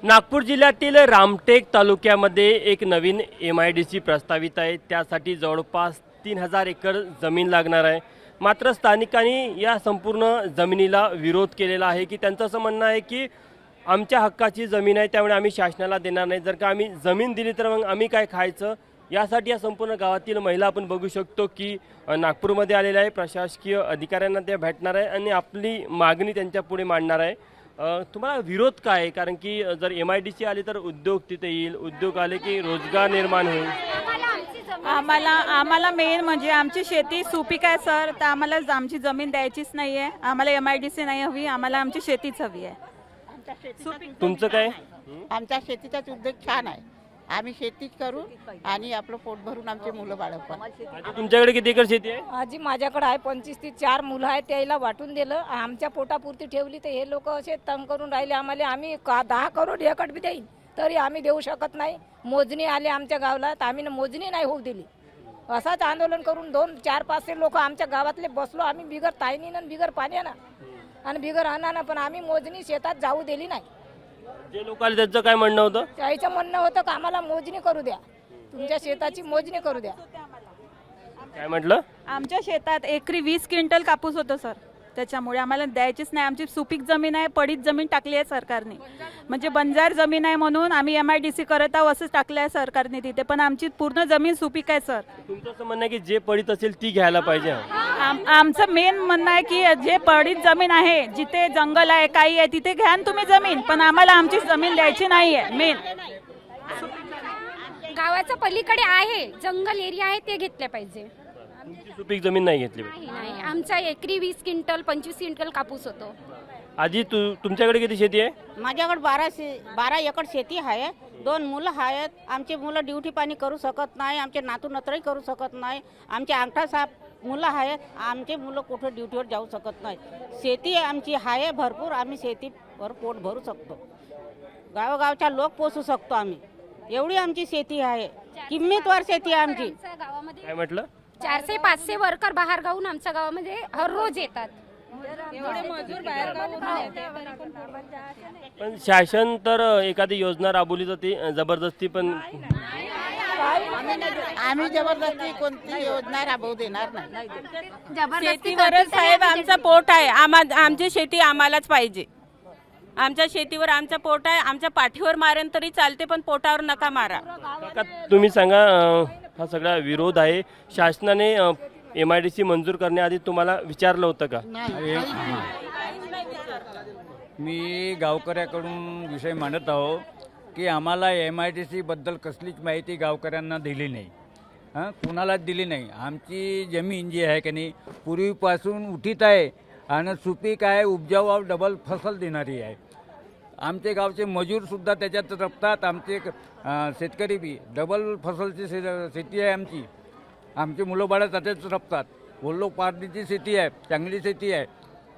नागपूर जिल्ह्यातील रामटेक तालुक्यामध्ये एक नवीन MIDC प्रस्तावित आहे। त्यासाठी जवळपास 3000 एकर जमीन लागणार आहे। मात्र स्थानिकांनी या संपूर्ण जमिनीला विरोध केलेला आहे की त्यांचं असं म्हणणं आहे की आमच्या हक्काची जमीन आहे, त्यामुळे आम्ही शासनाला देणार नाही। जर का आम्ही जमीन दिली तर मग आम्ही काय खायचं? यासाठी या संपूर्ण गावातील महिला आपण बघू शकतो की नागपूरमध्ये आलेल्या आहे। प्रशासकीय अधिकाऱ्यांना त्या भेटणार आहे आणि आपली मागणी त्यांच्या पुढे मांडणार आहे। तुम्हाला विरोध काय आहे? कारण की जर MIDC आली तर उद्योग तिथे येईल, उद्योग आले की रोजगार निर्माण होईल। आम्हाला मेन म्हणजे आमची शेती सुपीक आहे सर, तर आम्हाला आमची जमीन द्यायचीच नाही आहे। आम्हाला MIDC नाही हवी, आम्हाला आमची शेतीच हवी आहे। तुमचं काय? आमचा शेतीचाच उद्योग छान आहे। आम्ही शेतीच करू आणि आपलं पोट भरून आमचे मुलं बाळ पण। तुमच्याकडे किती एकर शेती आहे? आजी माझ्याकडे आहे 25 ते 4 मुलं आहेत, त्याला वाटून दिलं। आमच्या पोटापुरती ठेवली तर हे लोक असे तंग करून राहिले आम्हाला। आम्ही 10 करोड एकट बी देईन तरी आम्ही देऊ शकत नाही। मोजणी आले आमच्या गावाला तर आम्ही मोजणी नाही होऊ दिली। असाच आंदोलन करून 2, 4, 500 लोक आमच्या गावातले बसलो आम्ही, बिगर ताईनीनं बिगर पाण्यानं आणि बिगर अन्नानं, पण आम्ही मोजणी शेतात जाऊ दिली नाही। जे लोक आले त्यांचं काय म्हणणं होतं? त्याचं म्हणणं होतं की आम्हाला मोजणी करू द्या, तुमच्या शेताची मोजणी करू द्या। काय म्हटलं? आमच्या शेतात एकरी 20 क्विंटल कापूस होतं सर, त्याच्यामुळे आम्हाला द्यायचीच नाही। आमची सुपीक जमीन आहे, पडीत जमीन टाकली आहे सरकारने, म्हणजे बंजार जमीन आहे म्हणून आम्ही MIDC करत आहोत असंच टाकलं आहे सरकारने तिथे, पण आमची पूर्ण जमीन सुपीक आहे सर। तुमचं असं म्हणणं आहे की जे पडीत असेल ती घ्यायला पाहिजे? आमचं मेन म्हणणं आहे की जे पडीत जमीन आहे, जिथे जंगल आहे काही आहे तिथे घ्या ना तुम्ही जमीन, पण आम्हाला आमची जमीन द्यायची नाही आहे। मेन गावाच्या पलीकडे आहे जंगल एरिया आहे, ते घेतले पाहिजे। तुमची सुपीक जमीन नाही घेतली पाहिजे? नाही, आमचा एकरी 20 क्विंटल 25 क्विंटल कापूस होतो। आजी तुमच्याकडे किती शेती आहे? माझ्याकडे 12 एकर शेती आहे, 2 मुलं आहेत। आमचे मुलं ड्युटी पाणी करू शकत नाही, आमचे नातू नत्रही करू शकत नाही। आमचे अंगठा साहेब मुलं आहेत, आमचे मुलं कुठं ड्युटीवर जाऊ शकत नाही। शेती आमची आहे भरपूर, आम्ही शेतीवर पोट भरू शकतो, गावोगावच्या लोक पोसू शकतो आम्ही, एवढी आमची शेती आहे। किंमतवर शेती आहे आमची। गावामध्ये काय म्हटलं? 400-500 वर्कर बाहेर गावून आमच्या गावामध्ये हर रोज येतात। पण शासन तर एखादी योजना राबवली जाते जबरदस्ती, पण आम्ही जबरदस्ती कोणती योजना राबवू देणार नाही। शेतीवरच साहेब आमचं पोट आहे, आमची शेती आम्हालाच पाहिजे। आमच्या शेतीवर आमचं पोट आहे, आमच्या पाठीवर मारेन तरी चालते, पण पोटावर नका मारा। काका तुम्ही सांगा, हा सगळा विरोध आहे, शासनाने MIDC मंजूर करण्याआधी तुम्हाला विचारलं होतं का? मी गावकऱ्याकडून विषय मांडत आहो की आम्हाला MIDC बद्दल कसलीच माहिती गावकऱ्यांना दिली नाही, कुणालाच दिली नाही। आमची जमीन जी आहे की नाही पूर्वीपासून उठीत आहे आणि सुपीक आहे, उपजाऊ डबल फसल देणारी आहे। आमचे गावचे मजूरसुद्धा त्याच्यात रपतात, आमचे शेतकरी बी डबल फसलची शेती आहे आमची। आमचे मुलं बाळं त्याच्यात रपतात, वल्लो पारडीची शेती आहे, चांगली शेती आहे,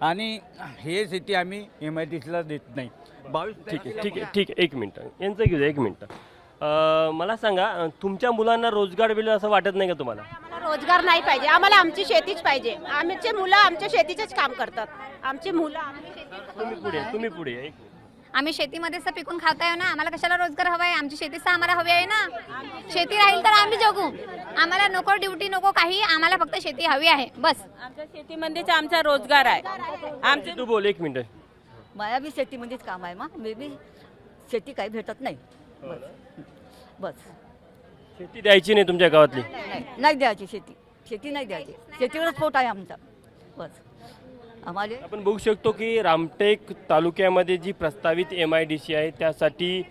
आणि हे शेती आम्ही MIDCला देत नाही। 22 ठीक आहे, एक मिनटं यांचं घेऊ द्या, 1 मिनटं। मला सांगा, तुमच्या मुलांना रोजगार मिळेल असं वाटत नाही का तुम्हाला? आम्हाला रोजगार नाही पाहिजे, आम्हाला आमची शेतीच पाहिजे। आमचे मुलं आमच्या शेतीचेच काम करतात, आमचे मुलं तुम्ही पुढे या, 1 मिनिट। आम्ही शेतीमध्येच पिकून खाताय ना, आम्हाला कशाला रोजगार हवा आहे? आमची शेतीच आम्हाला हवी आहे ना। शेती राहील तर आम्ही जगू, आम्हाला नको ड्युटी नको काही, आम्हाला फक्त शेती हवी आहे बस। आमच्या शेतीमध्येच आमचा रोजगार आहे। आमचे तू बोल, 1 मिनिट। माया बी शेतीमध्येच काम आहे, मी बी शेती काही भेटत नाही, बस। शेती द्यायची नाही तुमच्या गावातली? नाही द्यायची शेती नाही द्यायची, शेतीवरच पोट आहे आमचा, बस। आम्हाला आपण बघू शकतो की रामटेक तालुक्यामध्ये जी प्रस्तावित MIDC आहे त्यासाठी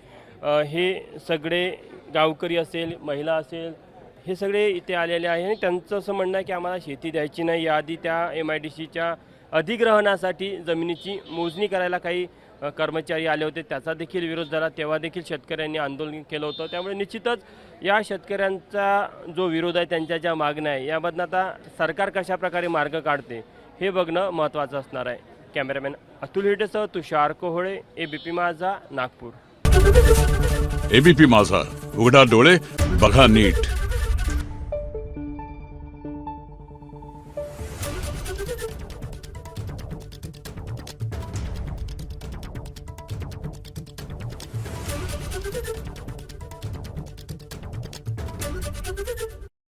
हे सगळे गावकरी असेल, महिला असेल, हे सगळे इथे आलेले आहे आणि त्यांचं असं म्हणणं आहे की आम्हाला शेती द्यायची नाही। याआधी त्या MIDCच्या अधिग्रहणासाठी जमिनीची मोजणी करायला काही कर्मचारी आले होते, त्याचा देखील विरोध झाला, तेव्हा देखील शेतकऱ्यांनी आंदोलन केलं होतं। त्यामुळे निश्चितच या शेतकऱ्यांचा जो विरोध आहे, त्यांच्या ज्या मागण्या आहे, यामधनं आता सरकार कशा प्रकारे मार्ग काढते हे बघणं महत्त्वाचं असणार आहे। कॅमेरामॅन अतुल हिडेसह तुषार कोहळे, ABP माझा, नागपूर। ABP माझा, उघडा डोळे बघा नीट।